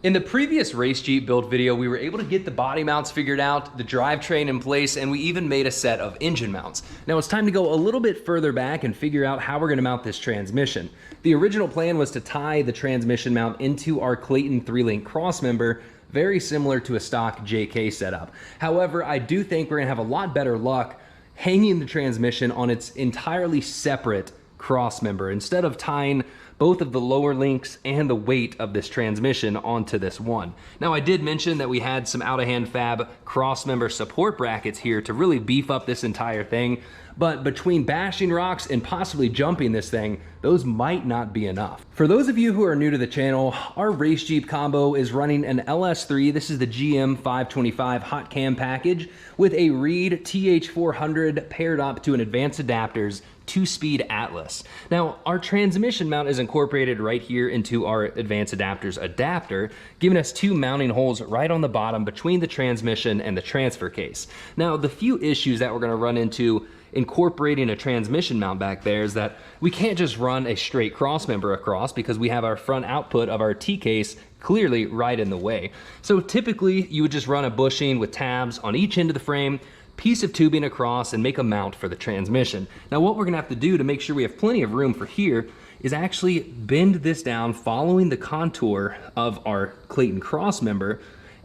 In the previous race Jeep build video, we were able to get the body mounts figured out, the drivetrain in place, and we even made a set of engine mounts. Now it's time to go a little bit further back and figure out how we're gonna mount this transmission. The original plan was to tie the transmission mount into our Clayton 3-link crossmember, very similar to a stock JK setup. However, I do think we're gonna have a lot better luck hanging the transmission on its entirely separate crossmember instead of tying both of the lower links and the weight of this transmission onto this one. Now I did mention that we had some out-of-hand fab crossmember support brackets here to really beef up this entire thing, but between bashing rocks and possibly jumping this thing, those might not be enough. For those of you who are new to the channel, our race Jeep combo is running an LS3, this is the GM 525 hot cam package, with a Reed TH400 paired up to an Advanced Adapters 2-speed Atlas. Now, our transmission mount is incorporated right here into our Advanced Adapters adapter, giving us 2 mounting holes right on the bottom between the transmission and the transfer case. Now, the few issues that we're gonna run into incorporating a transmission mount back there is that we can't just run a straight crossmember across because we have our front output of our T-case clearly right in the way. So typically, you would just run a bushing with tabs on each end of the frame, piece of tubing across, and make a mount for the transmission. Now what we're gonna have to do to make sure we have plenty of room for here is actually bend this down following the contour of our Clayton crossmember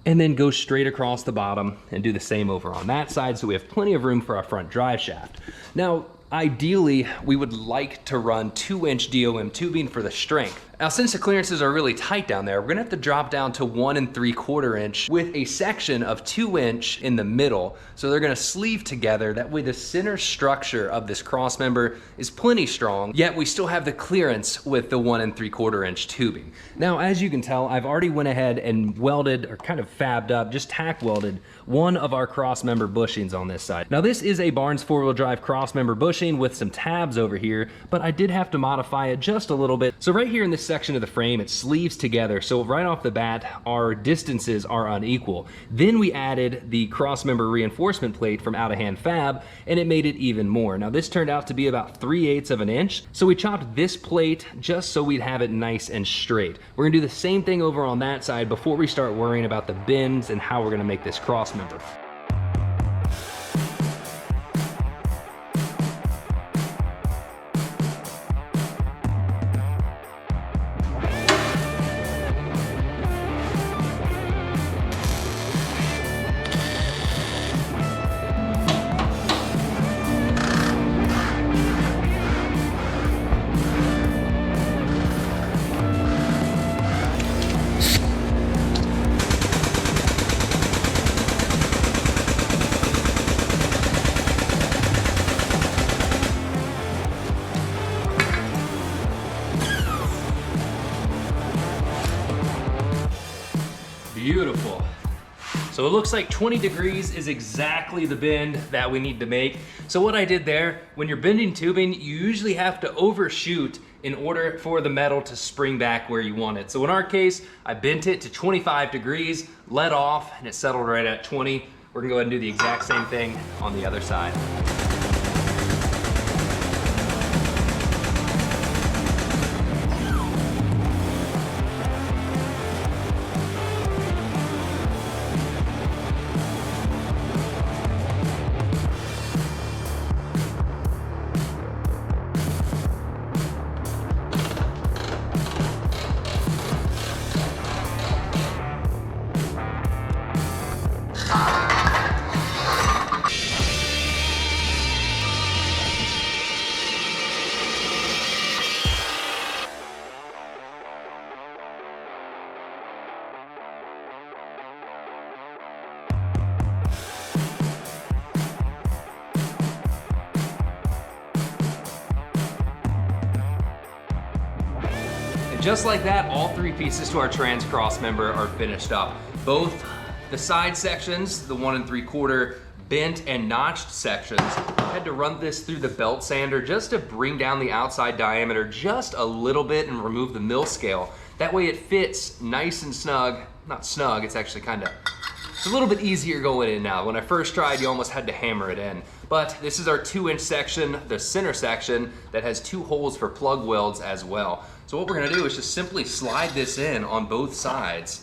and then go straight across the bottom and do the same over on that side so we have plenty of room for our front drive shaft. Now, ideally, we would like to run 2-inch DOM tubing for the strength. Now, since the clearances are really tight down there, we're gonna have to drop down to 1 3/4 inch with a section of 2-inch in the middle. So they're gonna sleeve together. That way the center structure of this crossmember is plenty strong, yet we still have the clearance with the 1 3/4 inch tubing. Now, as you can tell, I've already went ahead and welded, or kind of fabbed up, just tack welded, one of our crossmember bushings on this side. Now, this is a Barnes 4-wheel drive crossmember bushing with some tabs over here, but I did have to modify it just a little bit. So right here in this section of the frame, it sleeves together, so right off the bat our distances are unequal. Then we added the crossmember reinforcement plate from Out of Hand Fab, and it made it even more. Now this turned out to be about 3/8 of an inch, so we chopped this plate just so we'd have it nice and straight. We're gonna do the same thing over on that side before we start worrying about the bends and how we're gonna make this crossmember. Beautiful. So it looks like 20 degrees is exactly the bend that we need to make. So what I did there, when you're bending tubing, you usually have to overshoot in order for the metal to spring back where you want it. So in our case, I bent it to 25 degrees, let off, and it settled right at 20. We're gonna go ahead and do the exact same thing on the other side. Just like that, all 3 pieces to our trans crossmember are finished up. Both the side sections, the 1 3/4 bent and notched sections, I had to run this through the belt sander just to bring down the outside diameter just a little bit and remove the mill scale. That way it fits nice and snug. Not snug, it's actually it's a little bit easier going in now. When I first tried, you almost had to hammer it in. But this is our 2-inch section, the center section, that has 2 holes for plug welds as well. So what we're gonna do is just simply slide this in on both sides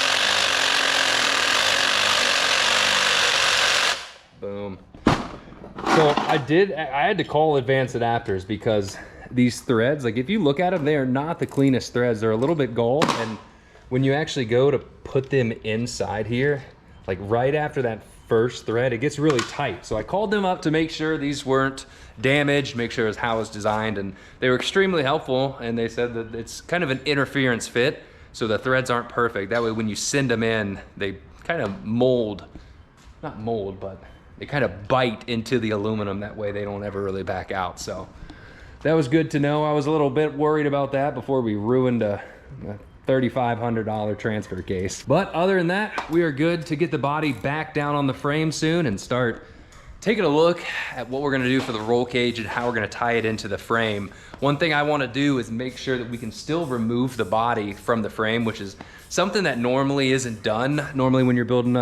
I had to call Advanced Adapters because these threads, like if you look at them, they are not the cleanest threads. They're a little bit gold, and when you actually go to put them inside here, like right after that first thread, it gets really tight. So I called them up to make sure these weren't damaged, make sure it was how it was designed, and they were extremely helpful, and they said that it's kind of an interference fit, so the threads aren't perfect. That way when you send them in, they kind of not mold, but they kind of bite into the aluminum. That way they don't ever really back out. So that was good to know. I was a little bit worried about that before we ruined a $3,500 transfer case. But other than that, we are good to get the body back down on the frame soon and start taking a look at what we're gonna do for the roll cage and how we're gonna tie it into the frame. One thing I wanna do is make sure that we can still remove the body from the frame, which is something that normally isn't done. Normally when you're building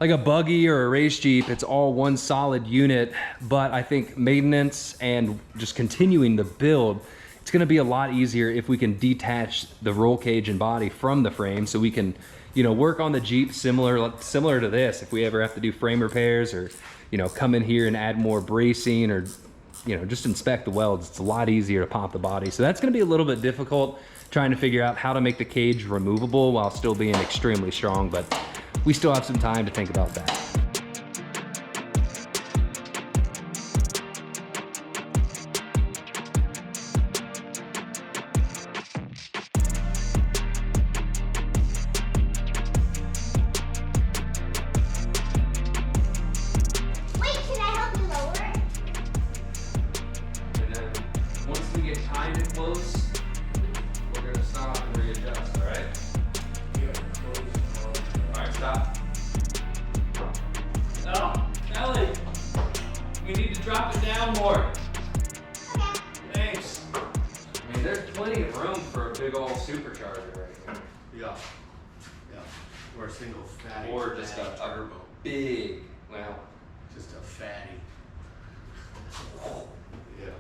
like a buggy or a race Jeep, it's all one solid unit, but I think maintenance and just continuing the build, it's gonna be a lot easier if we can detach the roll cage and body from the frame, so we can, you know, work on the Jeep similar to this. If we ever have to do frame repairs, or, you know, come in here and add more bracing, or, you know, just inspect the welds, it's a lot easier to pop the body. So that's gonna be a little bit difficult, trying to figure out how to make the cage removable while still being extremely strong, but we still have some time to think about that. Wait, can I help you lower it? And then once we get tied in close, we're gonna stop and readjust, all right? All right, stop. No, Ellie, we need to drop it down more. Okay. Thanks. I mean, there's plenty of room for a big old supercharger right here. Yeah. Yeah. Or a single fatty. Or just a turbo. big, well, Just a fatty. Yeah.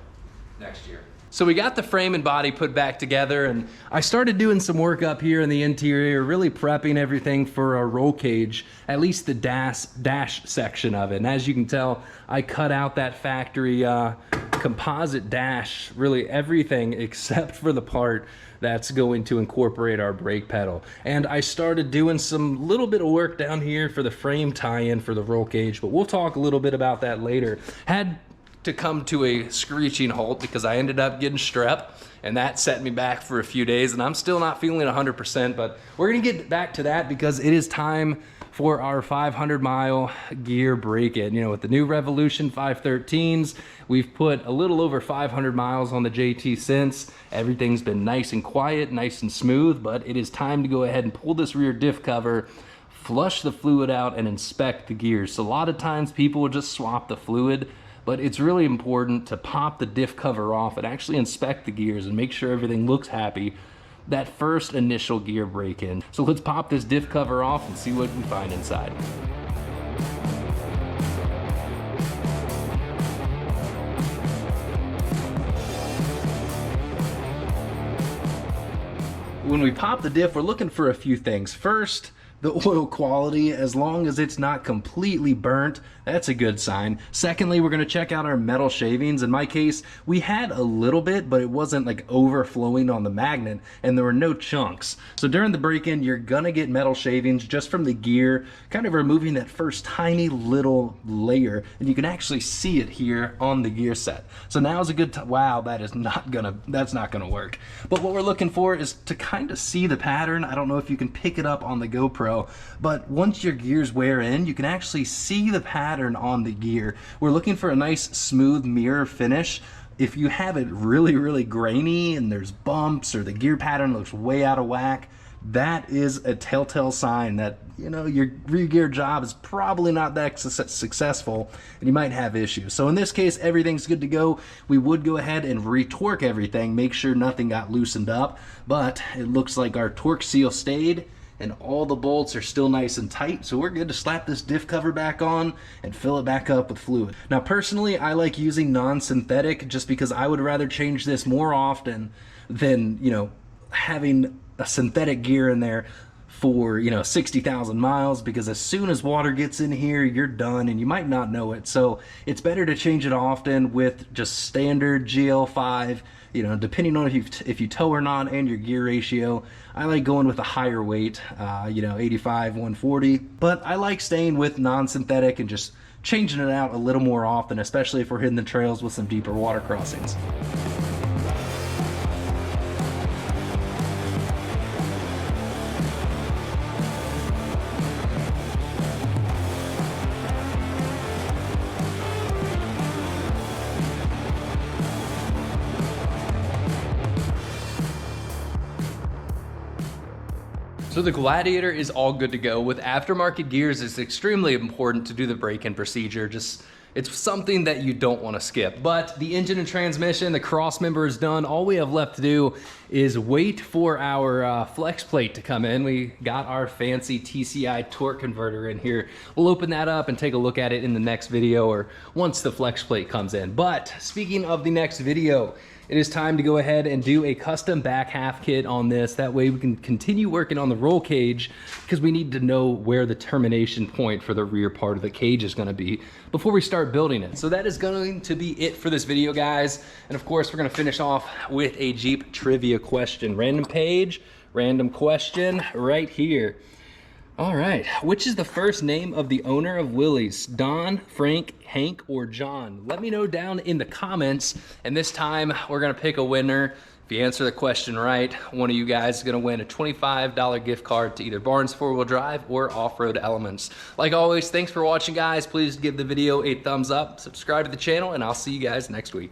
next year. So we got the frame and body put back together, and I started doing some work up here in the interior, really prepping everything for a roll cage, at least the dash section of it. And as you can tell, I cut out that factory composite dash, really everything except for the part that's going to incorporate our brake pedal. And I started doing some little bit of work down here for the frame tie-in for the roll cage, but we'll talk a little bit about that later. Had to come to a screeching halt because I ended up getting strep, and that set me back for a few days, and I'm still not feeling 100%, but we're gonna get back to that because it is time for our 500-mile gear break-in. You know, with the new Revolution 513s, we've put a little over 500 miles on the JT since. Everything's been nice and quiet, nice and smooth, but it is time to go ahead and pull this rear diff cover, flush the fluid out, and inspect the gears. So a lot of times people will just swap the fluid, but it's really important to pop the diff cover off and actually inspect the gears and make sure everything looks happy that first initial gear break-in. So let's pop this diff cover off and see what we find inside. When we pop the diff, we're looking for a few things. First, the oil quality. As long as it's not completely burnt, that's a good sign. Secondly, we're gonna check out our metal shavings. In my case, we had a little bit, but it wasn't like overflowing on the magnet, and there were no chunks. So during the break-in, you're gonna get metal shavings just from the gear, kind of removing that first tiny little layer, and you can actually see it here on the gear set. So now is a good time. Wow, that's not gonna work. But what we're looking for is to kind of see the pattern. I don't know if you can pick it up on the GoPro, but once your gears wear in, you can actually see the pattern on the gear. We're looking for a nice smooth mirror finish. If you have it really, really grainy and there's bumps or the gear pattern looks way out of whack, that is a telltale sign that, you know, your rear gear job is probably not that successful and you might have issues. So in this case, everything's good to go. We would go ahead and retorque everything, make sure nothing got loosened up, but it looks like our torque seal stayed and all the bolts are still nice and tight, so we're good to slap this diff cover back on and fill it back up with fluid. Now personally, I like using non-synthetic just because I would rather change this more often than, you know, having a synthetic gear in there for, you know, 60,000 miles, because as soon as water gets in here, you're done and you might not know it. So it's better to change it often with just standard GL5, you know, depending on if you tow or not and your gear ratio. I like going with a higher weight, you know, 85, 140, but I like staying with non-synthetic and just changing it out a little more often, especially if we're hitting the trails with some deeper water crossings. So the Gladiator is all good to go. With aftermarket gears, it's extremely important to do the break-in procedure. It's something that you don't want to skip. But the engine and transmission, the cross member is done. All we have left to do is wait for our flex plate to come in. We got our fancy TCI torque converter in here. We'll open that up and take a look at it in the next video, or once the flex plate comes in. But speaking of the next video, it is time to go ahead and do a custom back half kit on this. That way we can continue working on the roll cage, because we need to know where the termination point for the rear part of the cage is gonna be before we start building it. So that is going to be it for this video, guys. And of course, we're gonna finish off with a Jeep trivia question. Random page, random question right here. All right, which is the first name of the owner of Willys? Don, Frank, Hank, or John? Let me know down in the comments, and this time we're gonna pick a winner. If you answer the question right, one of you guys is gonna win a $25 gift card to either Barnes 4-wheel drive or Off-Road Elements. Like always, thanks for watching, guys. Please give the video a thumbs up, subscribe to the channel, and I'll see you guys next week.